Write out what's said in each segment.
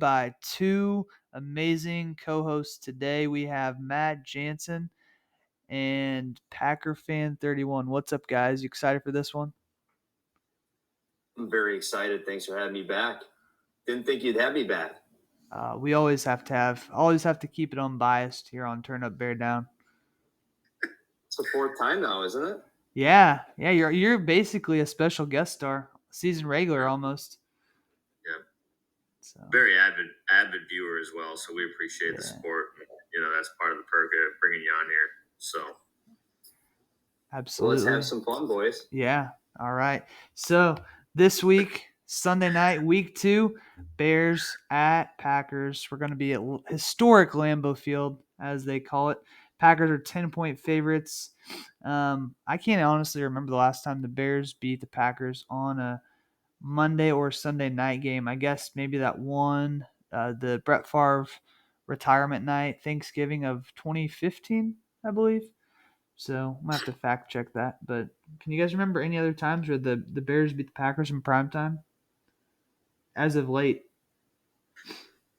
by two amazing co-hosts today. We have Matt Jansen and Packer Fan 31. What's up, guys? You excited for this one? I'm very excited. Thanks for having me back. Didn't think you'd have me back. We always have to keep it unbiased here on Turn Up Bear Down. It's the fourth time now, isn't it? Yeah. You're basically a special guest star, season regular almost. Yeah. So. Very avid viewer as well, so we appreciate the support. That's part of the perk of bringing you on here. So. Absolutely. Well, let's have some fun, boys. Yeah. All right. So this week, Sunday night, week 2, Bears at Packers. We're going to be at historic Lambeau Field, as they call it. Packers are 10-point favorites. I can't honestly remember the last time the Bears beat the Packers on a Monday or Sunday night game. I guess maybe that one, the Brett Favre retirement night, Thanksgiving of 2015, I believe. So I'm going to have to fact check that. But can you guys remember any other times where the Bears beat the Packers in primetime? As of late.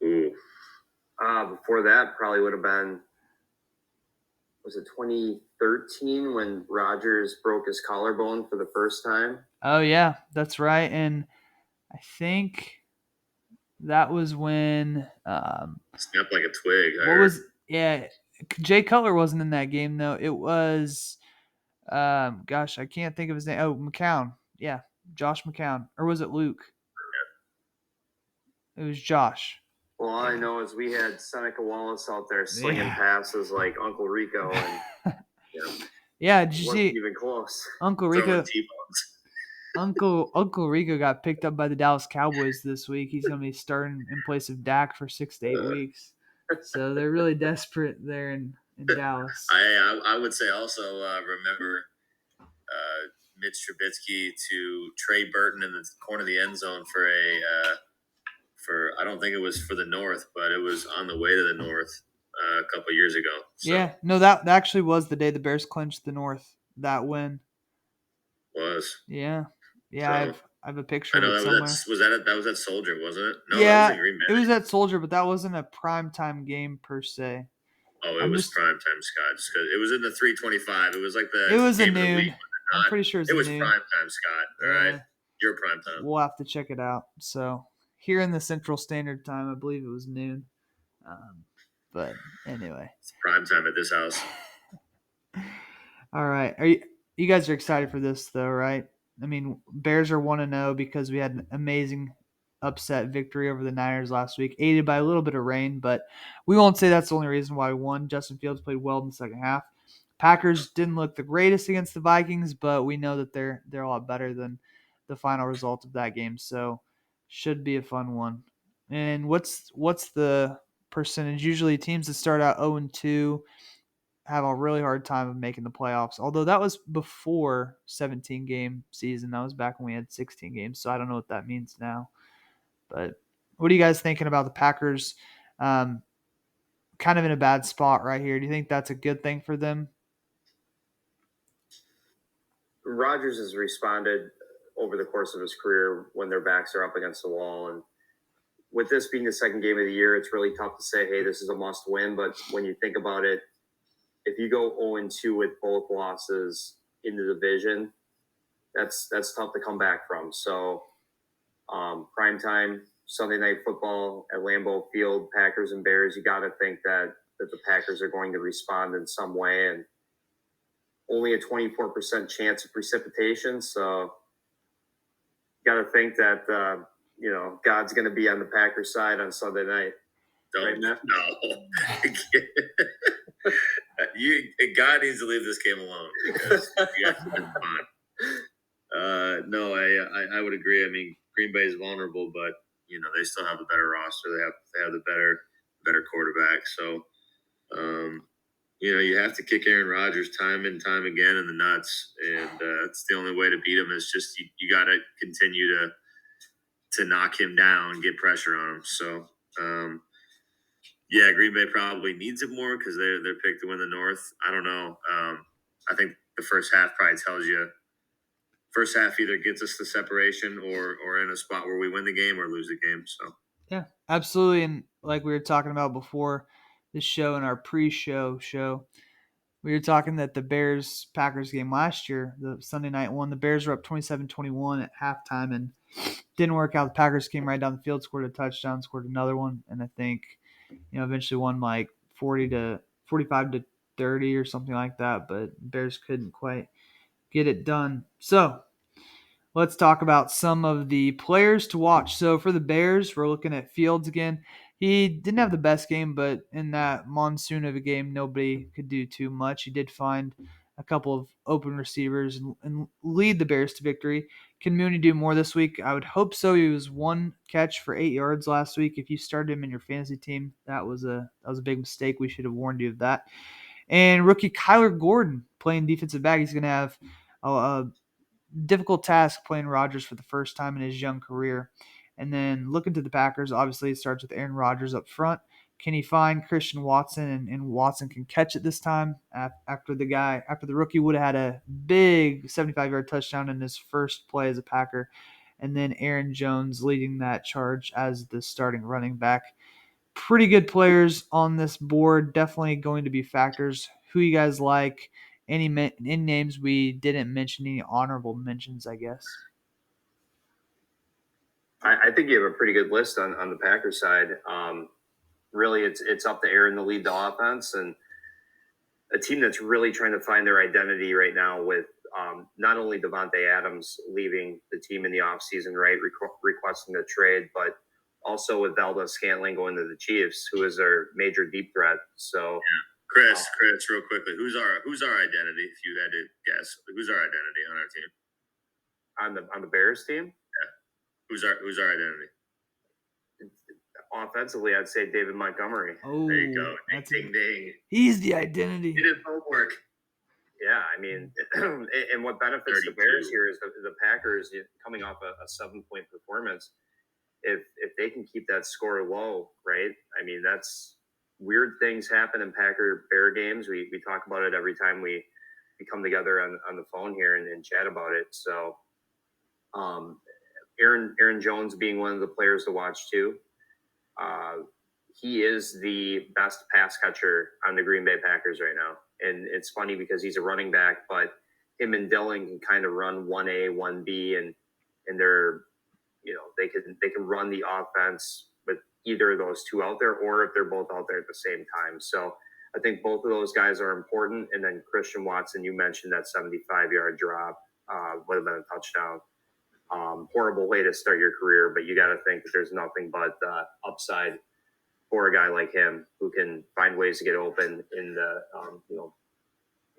Before that, probably would have been, was it 2013 when Rodgers broke his collarbone for the first time? Oh, yeah, that's right. And I think that was when snapped like a twig. Jay Cutler wasn't in that game, though. It was I can't think of his name. Oh, McCown. Yeah, Josh McCown. Or was it Luke? It was Josh. Well, all I know is we had Seneca Wallace out there slinging passes like Uncle Rico. And, yeah, did you see? Even close. Uncle Rico. Uncle Rico got picked up by the Dallas Cowboys this week. He's going to be starting in place of Dak for 6 to 8 weeks. So they're really desperate there in Dallas. I would say also remember Mitch Trubisky to Trey Burton in the corner of the end zone for I don't think it was for the North, but it was on the way to the North a couple years ago. So. Yeah, no, that actually was the day the Bears clinched the North. That win Yeah. So, I have a picture of it somewhere. That was at Soldier, wasn't it? No, yeah, that was in Green Bay. It was at Soldier, but that wasn't a primetime game per se. Oh, it was primetime, Scott. Just because it was in the 3:25. It was like the. It was a noon. I'm pretty sure it was noon. Primetime, Scott. All right, you're primetime. We'll have to check it out. So here in the Central Standard Time, I believe it was noon. But anyway, it's primetime at this house. All right, you guys are excited for this though, right? I mean, Bears are 1-0 because we had an amazing upset victory over the Niners last week, aided by a little bit of rain, but we won't say that's the only reason why we won. Justin Fields played well in the second half. Packers didn't look the greatest against the Vikings, but we know that they're a lot better than the final result of that game, so should be a fun one. And what's the percentage? Usually teams that start out 0-2 have a really hard time of making the playoffs. Although that was before 17-game season. That was back when we had 16 games. So I don't know what that means now. But what are you guys thinking about the Packers? Kind of in a bad spot right here. Do you think that's a good thing for them? Rodgers has responded over the course of his career when their backs are up against the wall. And with this being the second game of the year, it's really tough to say, hey, this is a must win. But when you think about it, if you go 0-2 with both losses in the division, that's tough to come back from. So primetime, Sunday Night Football at Lambeau Field, Packers and Bears, you got to think that the Packers are going to respond in some way. And only a 24% chance of precipitation. So you got to think that, God's going to be on the Packers side on Sunday night. Don't, no. God needs to leave this game alone because you guys have been fun. No, I would agree. I mean, Green Bay is vulnerable, but they still have the better roster. They have the better quarterback. So, you have to kick Aaron Rodgers time and time again in the nuts, and it's the only way to beat him. Is just you got to continue to knock him down, get pressure on him. So. Yeah, Green Bay probably needs it more because they're picked to win the North. I don't know. I think the first half probably tells you. First half either gets us the separation or in a spot where we win the game or lose the game. So Yeah, absolutely. And like we were talking about before the show, in our pre-show show, we were talking that the Bears Packers game last year, the Sunday night one, the Bears were up 27-21 at halftime and didn't work out. The Packers came right down the field, scored a touchdown, scored another one, and I think, eventually won like 45 to 30 or something like that, but Bears couldn't quite get it done. So, let's talk about some of the players to watch. So for the Bears, we're looking at Fields again. He didn't have the best game, but in that monsoon of a game, nobody could do too much. He did find a couple of open receivers and lead the Bears to victory. Can Mooney do more this week? I would hope so. He was one catch for 8 yards last week. If you started him in your fantasy team, that was a big mistake. We should have warned you of that. And rookie Kyler Gordon playing defensive back. He's going to have a difficult task playing Rodgers for the first time in his young career. And then looking to the Packers, obviously it starts with Aaron Rodgers up front. Can he find Christian Watson, and Watson can catch it this time after the rookie would have had a big 75-yard touchdown in his first play as a Packer, and then Aaron Jones leading that charge as the starting running back. Pretty good players on this board, definitely going to be factors. Who you guys like? Any names we didn't mention? Any honorable mentions, I guess? I think you have a pretty good list on the Packers side. Really, it's up to Aaron to lead the offense, and a team that's really trying to find their identity right now with not only Devontae Adams leaving the team in the offseason, right, requesting a trade, but also with Valdes-Scantling going to the Chiefs, who is their major deep threat. So, Chris, real quickly, who's our identity? If you had to guess, who's our identity on our team? On the Bears team, Who's our identity? offensively, I'd say David Montgomery. Oh, There you go. Ding, ding. He's the identity. He did homework. Yeah, I mean, and what benefits 32. the Bears here is the Packers coming off a 7-point performance. If they can keep that score low, right? I mean, that's weird things happen in Packer Bear games. We talk about it every time we come together on the phone here and chat about it. So, Aaron Jones being one of the players to watch too. He is the best pass catcher on the Green Bay Packers right now. And it's funny because he's a running back, but him and Dillon can kind of run 1A, 1B, and they're, they can run the offense with either of those two out there, or if they're both out there at the same time. So I think both of those guys are important. And then Christian Watson, you mentioned that 75-yard drop would have been a touchdown. Horrible way to start your career, but you got to think that there's nothing but upside for a guy like him who can find ways to get open in the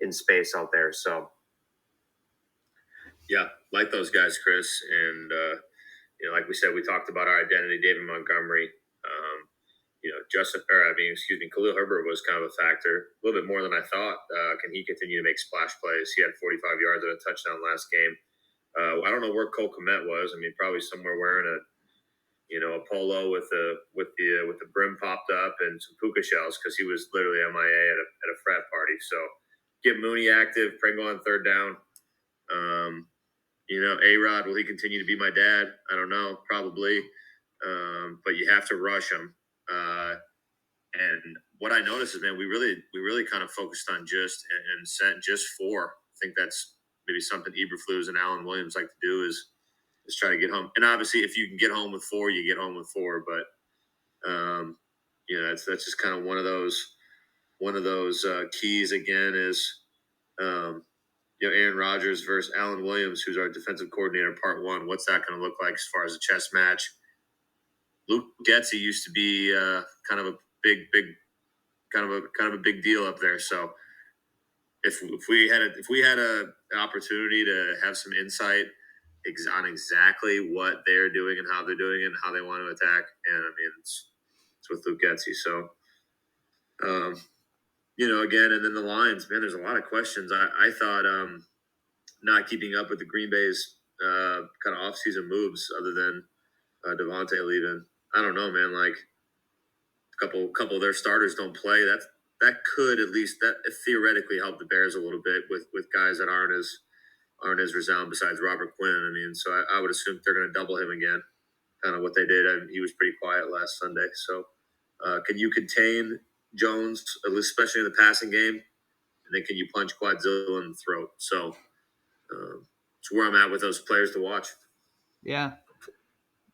in space out there. So yeah, like those guys, Chris, and like we said, we talked about our identity, David Montgomery. Khalil Herbert was kind of a factor, a little bit more than I thought. Can he continue to make splash plays? He had 45 yards and a touchdown last game. I don't know where Cole Kmet was. I mean, probably somewhere wearing a polo with the brim popped up and some puka shells, because he was literally MIA at a frat party. So get Mooney active, Pringle on third down. A-Rod, will he continue to be my dad? I don't know, probably. But you have to rush him. And what I noticed is, man, we really kind of focused on and sent just 4. I think that's maybe something Eberflus and Alan Williams like to do is try to get home. And obviously, if you can get home with 4, you get home with 4. But that's just kind of one of those keys. Again, is Aaron Rodgers versus Alan Williams, who's our defensive coordinator, part 1. What's that going to look like as far as a chess match? Luke Getsy used to be kind of a big deal up there. So if we had an opportunity to have some insight on exactly what they're doing and how they're doing it and how they want to attack, and I mean it's with Luke Getsy. So again, and then the Lions, man, there's a lot of questions. I thought not keeping up with the Green Bay's kind of off-season moves, other than Devontae leaving. I don't know, man. Like a couple of their starters don't play. That could at least theoretically help the Bears a little bit with guys that aren't as resound besides Robert Quinn. I mean, so I would assume they're going to double him again. kind of what they did. He was pretty quiet last Sunday. So can you contain Jones, especially in the passing game? And then can you punch Quadzilla in the throat? So it's where I'm at with those players to watch. Yeah.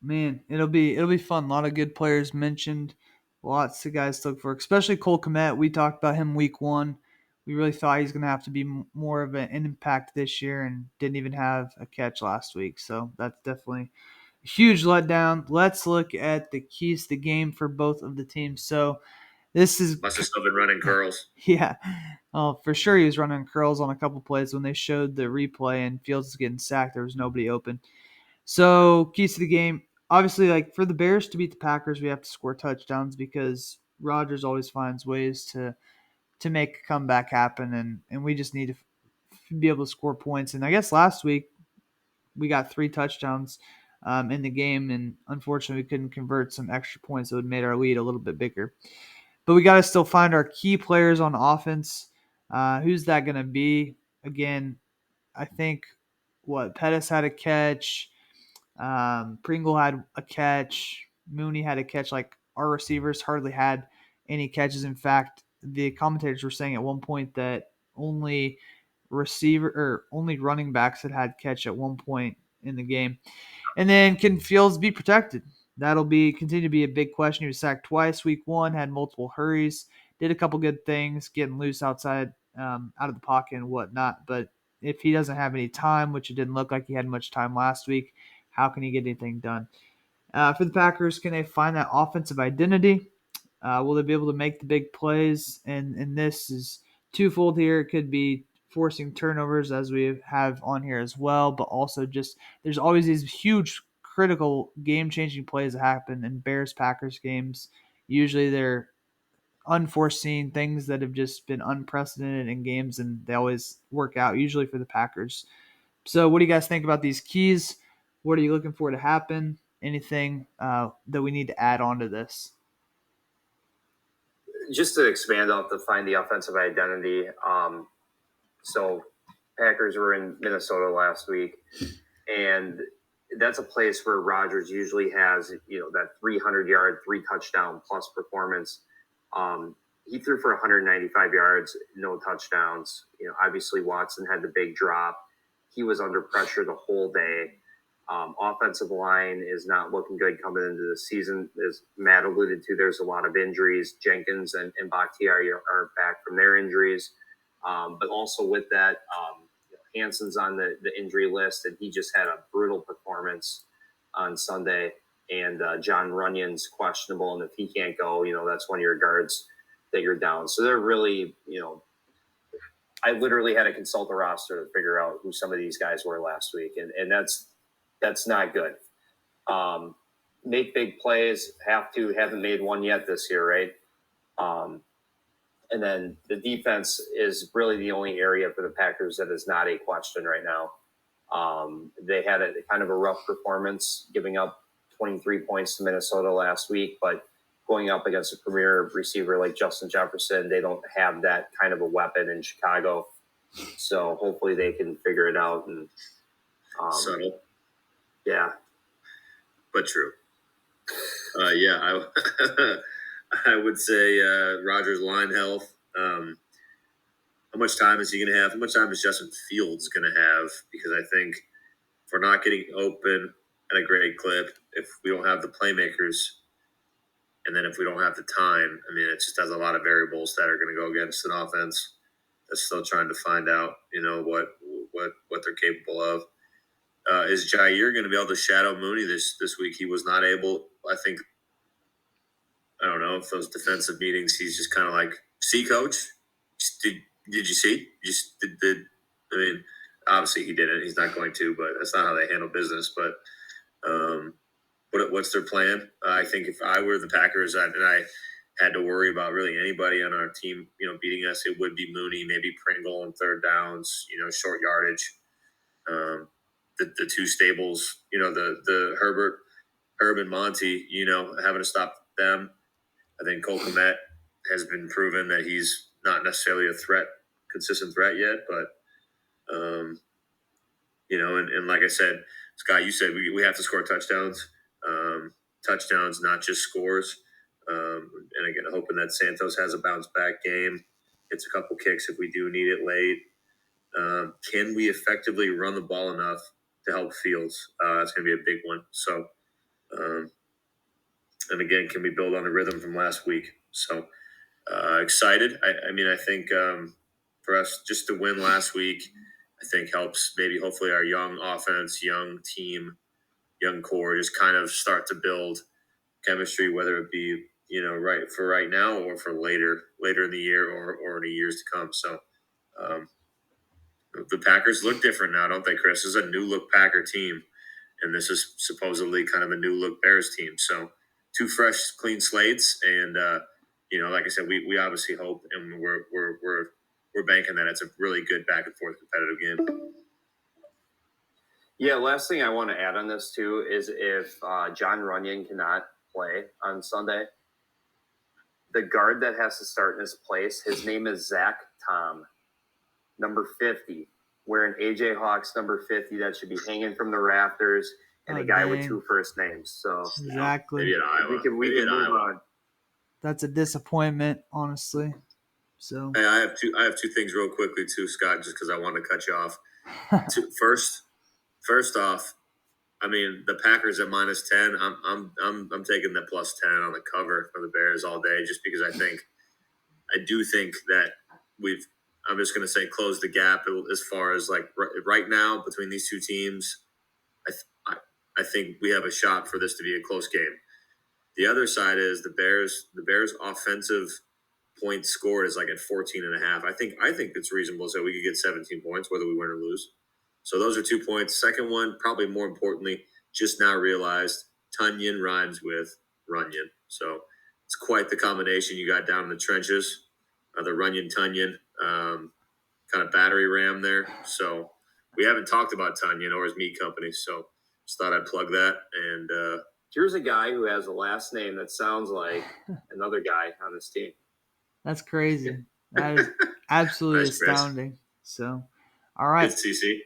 Man, it'll be fun. A lot of good players mentioned. Lots of guys to look for, especially Cole Kmet. We talked about him week 1. We really thought he's going to have to be more of an impact this year and didn't even have a catch last week. So that's definitely a huge letdown. Let's look at the keys to the game for both of the teams. So this is Must have still been running curls. yeah. Oh, for sure he was running curls on a couple plays when they showed the replay and Fields was getting sacked. There was nobody open. So keys to the game. Obviously, like for the Bears to beat the Packers, we have to score touchdowns because Rodgers always finds ways to make a comeback happen, and we just need to be able to score points. And I guess last week we got 3 touchdowns in the game, and unfortunately we couldn't convert some extra points that would have made our lead a little bit bigger. But we got to still find our key players on offense. Who's that going to be? Again, I think Pettis had a catch. Pringle had a catch. Mooney had a catch. Like our receivers hardly had any catches. In fact, the commentators were saying at one point that only running backs had catch at one point in the game. And then can Fields be protected? That'll continue to be a big question. He was sacked twice week 1, had multiple hurries, did a couple good things, getting loose outside, out of the pocket and whatnot. But if he doesn't have any time, which it didn't look like he had much time last week, how can he get anything done? For the Packers, can they find that offensive identity? Will they be able to make the big plays? And this is twofold here. It could be forcing turnovers, as we have on here as well, but also just there's always these huge, critical, game-changing plays that happen in Bears-Packers games. Usually they're unforeseen things that have just been unprecedented in games, and they always work out, usually for the Packers. So what do you guys think about these keys? What are you looking for to happen? Anything that we need to add on to this? Just to expand off to find the offensive identity. So Packers were in Minnesota last week, and that's a place where Rodgers usually has, that 300-yard, 3-touchdown plus performance. He threw for 195 yards, no touchdowns. Obviously Watson had the big drop. He was under pressure the whole day. Offensive line is not looking good coming into the season. As Matt alluded to, there's a lot of injuries. Jenkins and Bakhtiari are back from their injuries. But also with that, Hanson's on the injury list, and he just had a brutal performance on Sunday. And John Runyon's questionable, and if he can't go, that's one of your guards that you're down. So they're really, I literally had to consult the roster to figure out who some of these guys were last week, and that's not good. Make big plays, haven't made one yet this year, right? And then the defense is really the only area for the Packers that is not a question right now. They had a kind of a rough performance, giving up 23 points to Minnesota last week, but going up against a premier receiver like Justin Jefferson, they don't have that kind of a weapon in Chicago. So hopefully they can figure it out. And Subtle. Yeah. But true. I would say Rodgers' line health. How much time is he going to have? How much time is Justin Fields going to have? Because I think if we're not getting open at a great clip, if we don't have the playmakers, and then if we don't have the time, I mean, it just has a lot of variables that are going to go against an offense that's still trying to find out, what they're capable of. Is Jair going to be able to shadow Mooney this week? He was not able. I don't know if those defensive meetings, he's just kind of like, see, coach, did you see? I mean, obviously he didn't. He's not going to, but that's not how they handle business. But what's their plan? I think if I were the Packers and I had to worry about really anybody on our team, beating us, it would be Mooney, maybe Pringle on third downs, short yardage. The two stables, the Herb and Monty, having to stop them. I think Cole Kmet has been proven that he's not necessarily a consistent threat yet, but and like I said, Scott, you said we have to score touchdowns. touchdowns, not just scores. And again, hoping that Santos has a bounce back game, hits a couple kicks if we do need it late. Can we effectively run the ball enough to help Fields? That's going to be a big one. So, and again, can we build on the rhythm from last week? So excited. I think for us just to win last week, I think helps maybe hopefully our young offense, young team, young core just kind of start to build chemistry, whether it be right now or for later in the year or in the years to come. So the Packers look different now, don't they, Chris? This is a new look Packer team, and this is supposedly kind of a new look Bears team. So two fresh, clean slates, and like I said, we obviously hope, and we're banking that it's a really good back and forth competitive game. Yeah, last thing I want to add on this too is if John Runyon cannot play on Sunday, the guard that has to start in his place, his name is Zach Tom, number 50, wearing AJ Hawk's number 50 that should be hanging from the rafters, and a guy with two first names. So exactly, maybe at Iowa. We can move on. That's a disappointment, honestly. So hey, I have two things real quickly too, Scott, just because I want to cut you off. First off, I mean the Packers at -10. I'm taking the +10 on the cover for the Bears all day, just because I do think that I'm just going to say close the gap as far as like right now between these two teams. I think we have a shot for this to be a close game. The other side is the Bears offensive points scored is like at 14.5. I think it's reasonable, so we could get 17 points whether we win or lose. So those are 2 points. Second one, probably more importantly, just now realized Tunyon rhymes with Runyon. So it's quite the combination you got down in the trenches. The Runyon Tunyon kind of battery ram there. So we haven't talked about Tunyon or his meat company. So just thought I'd plug that. And here's a guy who has a last name that sounds like another guy on this team. That's crazy. That is absolutely nice, astounding. Chris. So, all right. It's CC.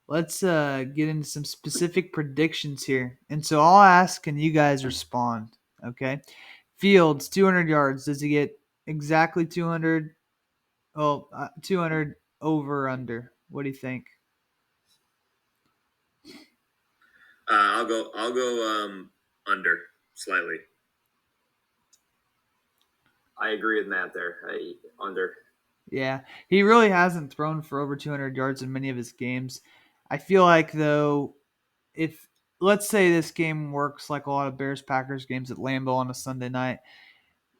Let's get into some specific predictions here. And so I'll ask and you guys respond, okay? Fields, 200 yards. Does he get exactly 200? Oh, 200 over or under. What do you think? I'll go under slightly. I agree with Matt there. Under. Yeah, he really hasn't thrown for over 200 yards in many of his games. I feel like, though, if let's say this game works like a lot of Bears-Packers games at Lambeau on a Sunday night,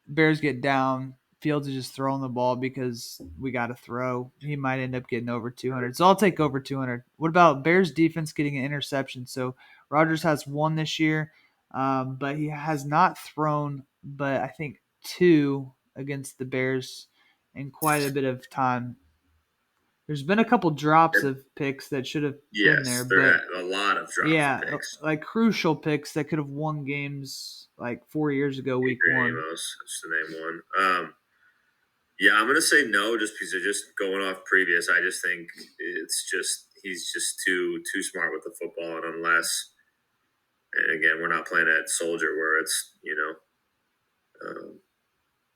Bears get down, Fields is just throwing the ball because we got to throw. He might end up getting over 200. So I'll take over 200. What about Bears defense getting an interception? So Rodgers has one this year, but he has not thrown, but I think 2 against the Bears in quite a bit of time. There's been a couple drops of picks that should have been there, but a lot of drops of picks. like crucial picks that could have won games like 4 years ago, week 1. Amos, that's the name one. Yeah, I'm gonna say no, just because they're just going off previous. I just think he's just too smart with the football, and unless, and again, we're not playing at Soldier where it's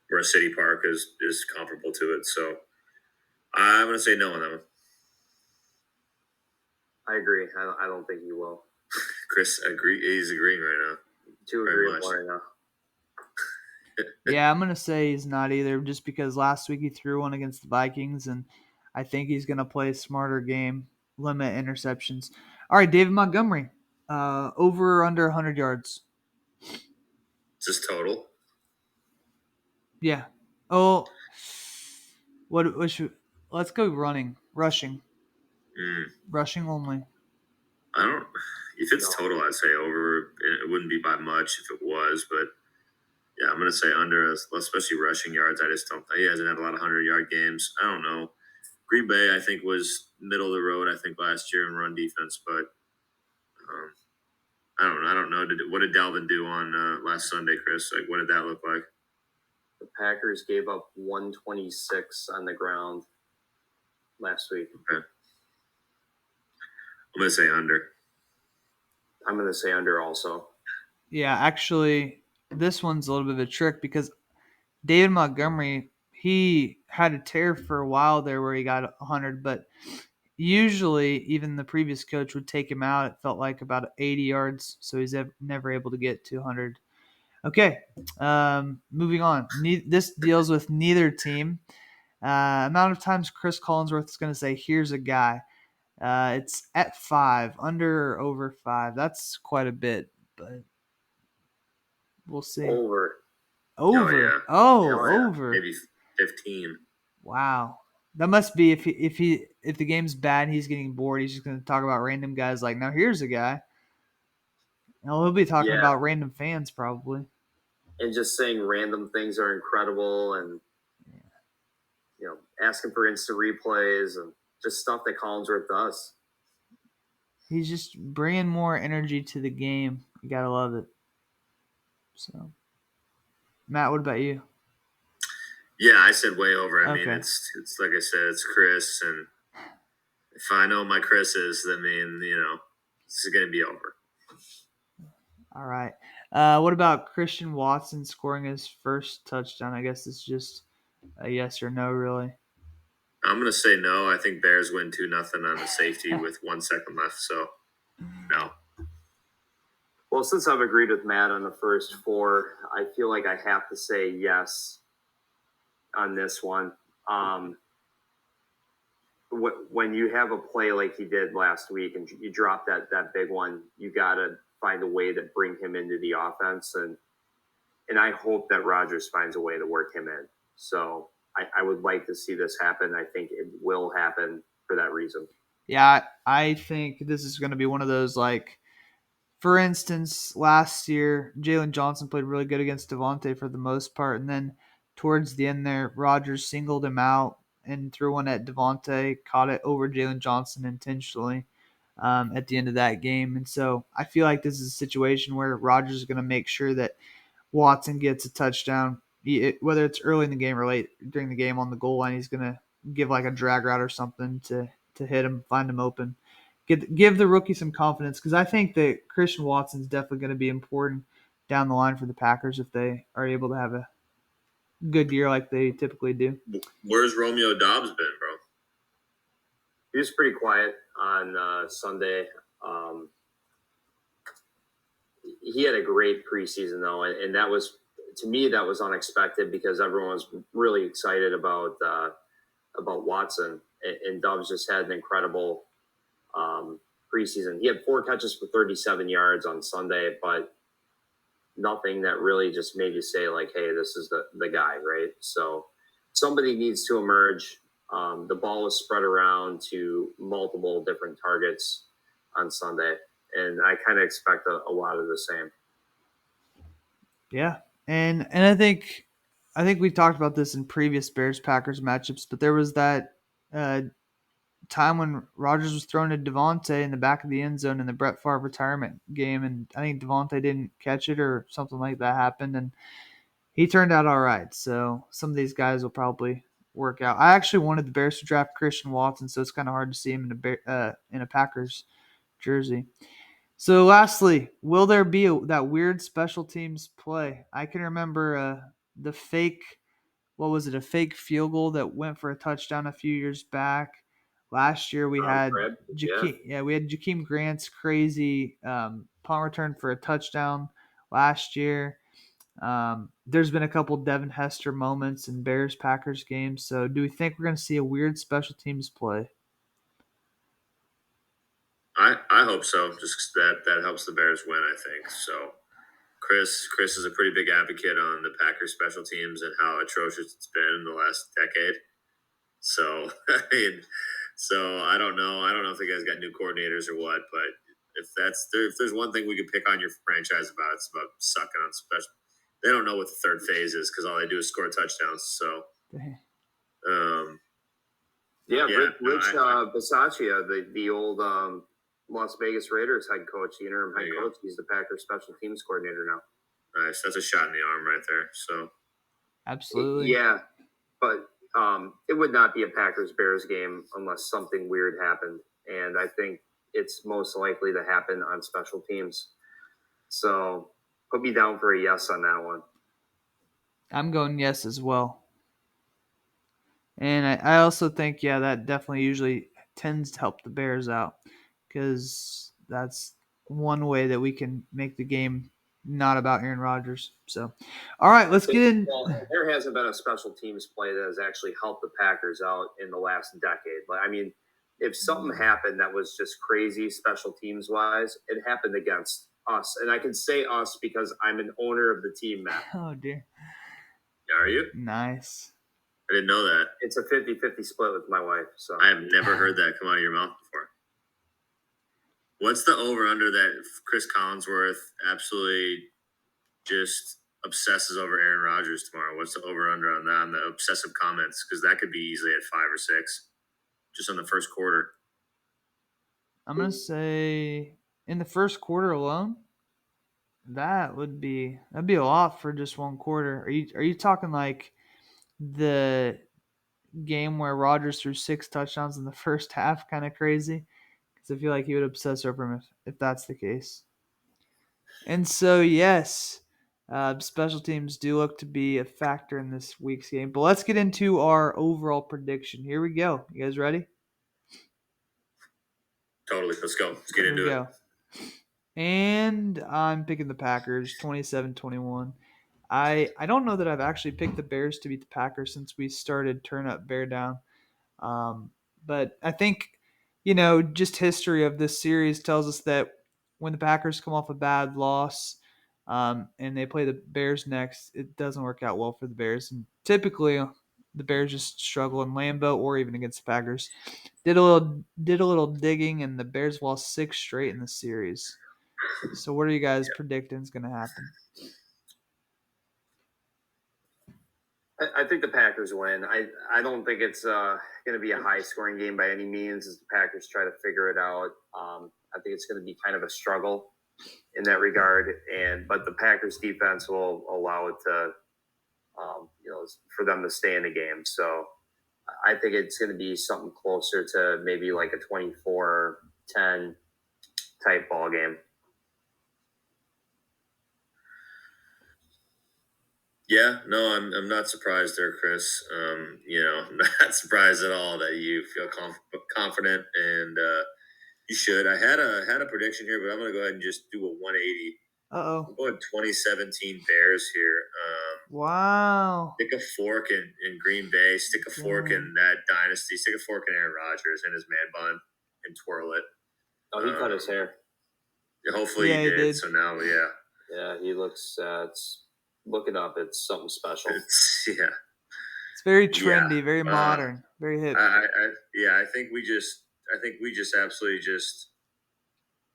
where a City Park is comparable to it. So I'm gonna say no on that one. I agree. I don't think he will. Chris he's agreeing right now. 2 agreeable right now. Yeah, I'm going to say he's not either, just because last week he threw one against the Vikings, and I think he's going to play a smarter game, limit interceptions. All right, David Montgomery, over or under 100 yards? Is this total? Yeah. Oh, what should – let's go rushing. Rushing only. I don't – if it's total, I'd say over. It wouldn't be by much if it was, but – yeah, I'm going to say under, especially rushing yards. I just don't – he hasn't had a lot of 100-yard games. I don't know. Green Bay, I think, was middle of the road, I think, last year in run defense. But I don't know. What did Dalvin do on last Sunday, Chris? Like, what did that look like? The Packers gave up 126 on the ground last week. Okay. I'm going to say under. I'm going to say under also. Yeah, actually, this one's a little bit of a trick because David Montgomery, he had a tear for a while there where he got 100, but usually even the previous coach would take him out. It felt like about 80 yards, so he's never able to get to 100. Okay, moving on. This deals with neither team. Amount of times Chris Collinsworth is going to say, "Here's a guy." It's at 5, under or over 5. That's quite a bit, but we'll see. Over. Over. Oh, Hell yeah. Over. maybe 15. Wow. That must be if the game's bad and he's getting bored, he's just going to talk about random guys like, now here's a guy. And he'll be talking Yeah. about random fans probably. And just saying random things are incredible, and asking for instant replays and just stuff that Collinsworth does. He's just bringing more energy to the game. You got to love it. So, Matt, what about you? Yeah, I said way over. I mean, Okay. it's like I said, it's Chris, and if I know my Chris's, I mean, this is going to be over. All right. What about Christian Watson scoring his first touchdown? I guess it's just a yes or no, really. I'm going to say no. I think Bears win 2-0 on the safety with 1 second left. So, no. Well, since I've agreed with Matt on the first 4, I feel like I have to say yes on this one. When you have a play like he did last week and you drop that big one, you got to find a way to bring him into the offense. And I hope that Rodgers finds a way to work him in. So I would like to see this happen. I think it will happen for that reason. Yeah, I think this is going to be one of those, like, for instance, last year, Jalen Johnson played really good against Devontae for the most part. And then towards the end there, Rodgers singled him out and threw one at Devontae, caught it over Jalen Johnson intentionally at the end of that game. And so I feel like this is a situation where Rodgers is going to make sure that Watson gets a touchdown, whether it's early in the game or late during the game on the goal line. He's going to give like a drag route or something to hit him, find him open. Give the rookie some confidence, because I think that Christian Watson is definitely going to be important down the line for the Packers if they are able to have a good year like they typically do. Where's Romeo Dobbs been, bro? He was pretty quiet on Sunday. He had a great preseason though, and that was, to me, that was unexpected because everyone was really excited about Watson, and Dobbs just had an incredible preseason. He had 4 catches for 37 yards on Sunday, but nothing that really just made you say like, hey, this is the guy, right? So somebody needs to emerge. The ball was spread around to multiple different targets on Sunday, and I kind of expect a lot of the same. Yeah, and I think we talked about this in previous Bears Packers matchups, but there was that time when Rodgers was throwing to Devontae in the back of the end zone in the Brett Favre retirement game, and I think Devontae didn't catch it or something like that happened, and he turned out all right. So some of these guys will probably work out. I actually wanted the Bears to draft Christian Watson, so it's kind of hard to see him in a Packers jersey. So lastly, will there be that weird special teams play? I can remember the fake, what was it, a fake field goal that went for a touchdown a few years back. Last year we had Jakeem Grant's crazy punt return for a touchdown last year. There's been a couple Devin Hester moments in Bears Packers games. So do we think we're going to see a weird special teams play? I hope so. Just that helps the Bears win, I think. So Chris is a pretty big advocate on the Packers special teams and how atrocious it's been in the last decade. So I don't know. I don't know if the guys got new coordinators or what, but if there's one thing we could pick on your franchise about, it's about sucking on special. They don't know what the third phase is because all they do is score touchdowns. So, Rich Bisaccia, the old Las Vegas Raiders head coach, the interim head coach, he's the Packers special teams coordinator now. Nice. That's a shot in the arm right there. So, absolutely. Yeah, but it would not be a Packers-Bears game unless something weird happened, and I think it's most likely to happen on special teams. So, Put me down for a yes on that one. I'm going yes as well. And I also think, yeah, that definitely usually tends to help the Bears out because that's one way that we can make the game not about Aaron Rodgers. So, all right, let's get in. Well, there hasn't been a special teams play that has actually helped the Packers out in the last decade. But I mean, if something happened that was just crazy special teams wise, it happened against us. And I can say us because I'm an owner of the team, Matt. Oh, dear. Are you? Nice. I didn't know that. It's a 50-50 split with my wife. So I have never heard that come out of your mouth before. What's the over-under that Chris Collinsworth absolutely just obsesses over Aaron Rodgers tomorrow? What's the over-under on that, on the obsessive comments? Because that could be easily at 5 or 6 just on the first quarter. I'm going to say in the first quarter alone, that'd be a lot for just one quarter. Are you talking like the game where Rodgers threw 6 touchdowns in the first half, kind of crazy? Because I feel like he would obsess over him if that's the case. And so, yes, special teams do look to be a factor in this week's game. But let's get into our overall prediction. Here we go. You guys ready? Totally. Let's go. Let's get into it. And I'm picking the Packers 27-21. I don't know that I've actually picked the Bears to beat the Packers since we started Turn Up Bear Down. But I think, just history of this series tells us that when the Packers come off a bad loss and they play the Bears next, it doesn't work out well for the Bears. And typically, the Bears just struggle in Lambeau or even against the Packers. Did a little digging, and the Bears lost 6 straight in the series. So what are you guys predicting is going to happen? I think the Packers win. I don't think it's going to be a high-scoring game by any means as the Packers try to figure it out. I think it's going to be kind of a struggle in that regard, but the Packers defense will allow it to, for them to stay in the game. So I think it's going to be something closer to maybe like a 24-10 type ball game. Yeah, no, I'm not surprised there, Chris. I'm not surprised at all that you feel confident, and you should. I had a prediction here, but I'm going to go ahead and just do a 180. Uh-oh. I'm going 2017 Bears here. Wow. Stick a fork in Green Bay. Stick a fork in that dynasty. Stick a fork in Aaron Rodgers and his man bun and twirl it. Oh, he cut his hair. Hopefully he did. So now, yeah. Yeah, he looks. Look it up. It's something special. It's very trendy, very modern, very hip. I think we just absolutely just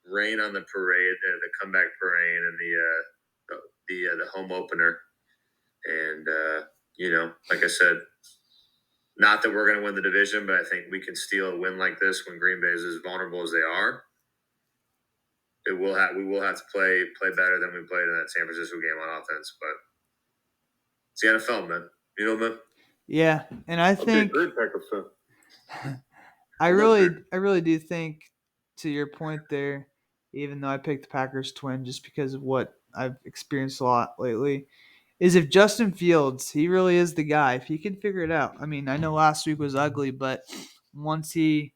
rain on the parade, the comeback parade, and the home opener, and like I said, not that we're going to win the division, but I think we can steal a win like this when Green Bay is as vulnerable as they are. We will have to play better than we played in that San Francisco game on offense, but it's the NFL, man. You know, man. Yeah, and I think I really do think, to your point there, even though I picked the Packers to win just because of what I've experienced a lot lately, is if Justin Fields, he really is the guy. If he can figure it out. I mean, I know last week was ugly, but once he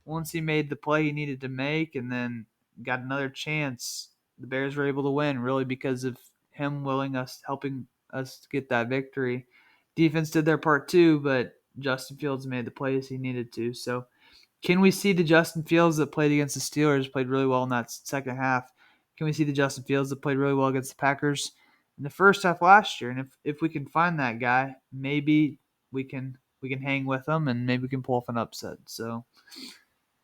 made the play he needed to make and then got another chance, the Bears were able to win really because of him helping us get that victory. Defense did their part too, but Justin Fields made the plays he needed to. So can we see the Justin Fields that played against the Steelers, played really well in that second half? Can we see the Justin Fields that played really well against the Packers in the first half last year? And if we can find that guy, maybe we can hang with them and maybe we can pull off an upset. So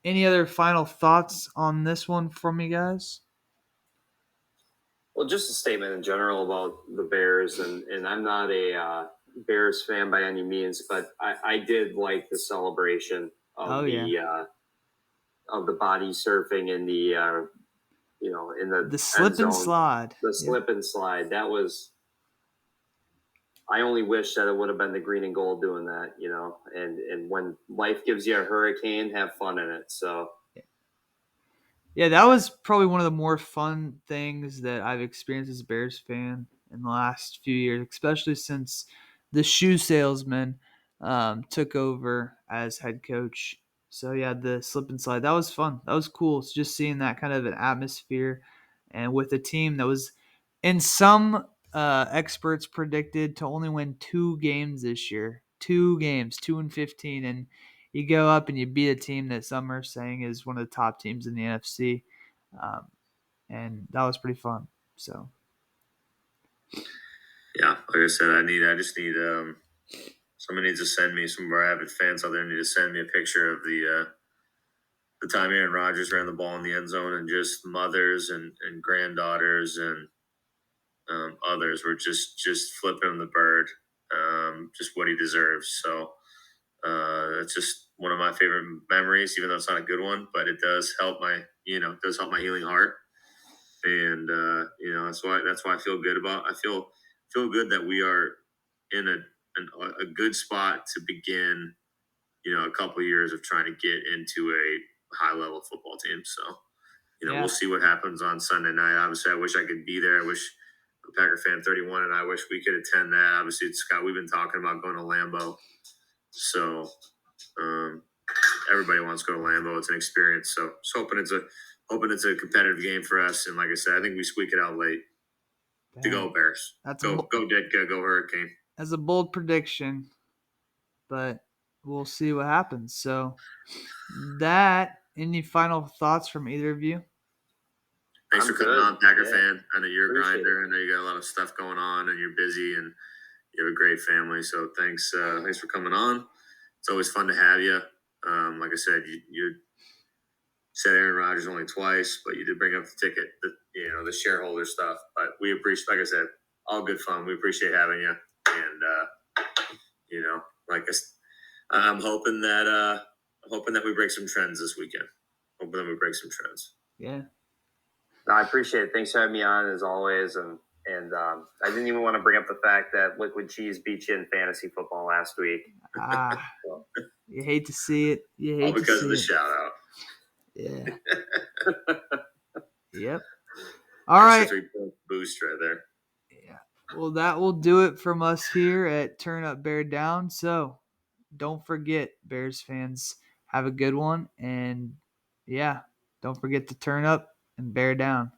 any other final thoughts on this one from you guys? Well, just a statement in general about the Bears, and I'm not a Bears fan by any means, but I did like the celebration of of the body surfing in the in the slip and slide. The slip and slide. That was. I only wish that it would have been the green and gold doing that, and when life gives you a hurricane, have fun in it. So. Yeah, that was probably one of the more fun things that I've experienced as a Bears fan in the last few years, especially since the shoe salesman took over as head coach. So yeah, the slip and slide, that was fun. That was cool. It's just seeing that kind of an atmosphere, and with a team that was, in some experts predicted to only win 2 games this year. 2 games, 2-15, and you go up and you beat a team that some are saying is one of the top teams in the NFC, um, and that was pretty fun. So Yeah, like I said, I just need somebody needs to send me, some of our avid fans out there need to send me a picture of the time Aaron Rodgers ran the ball in the end zone, and just mothers and granddaughters and others were just flipping him the bird, just what he deserves. So it's just one of my favorite memories, even though it's not a good one, but it does help my it does help my healing heart, and that's why I feel good about. I feel good that we are in a good spot to begin a couple of years of trying to get into a high level football team. So we'll yeah, see what happens on Sunday night. Obviously, I wish I could be there. I wish Packer fan 31 and I wish we could attend that. Obviously, Scott, we've been talking about going to Lambeau. So um, everybody wants to go to Lambeau. It's an experience. So just hoping it's a competitive game for us. And like I said, I think we squeak it out late. To dang, go Bears. that's Go Ditka, go Hurricane. that's a bold prediction, but we'll see what happens. So that. Any final thoughts from either of you? Thanks I'm for coming good. on, Packer Yeah. fan. I know you're a Appreciate grinder. I know you got a lot of stuff going on and you're busy and you have a great family. So thanks for coming on. It's always fun to have you. Like I said, you said Aaron Rodgers only twice, but you did bring up the ticket, the shareholder stuff. But we appreciate, like I said, all good fun. We appreciate having you, and like I'm hoping that we break some trends this weekend. Hoping that we break some trends. Yeah. No, I appreciate it. Thanks for having me on as always. And I didn't even want to bring up the fact that Liquid Cheese beat you in fantasy football last week. Ah, So, you hate to see it. You All hate to because see of the it. shout out. Yeah. Yep. All Extra right. 3 point boost right there. Yeah. Well, that will do it from us here at Turn Up Bear Down. So don't forget, Bears fans, have a good one. And yeah, don't forget to turn up and bear down.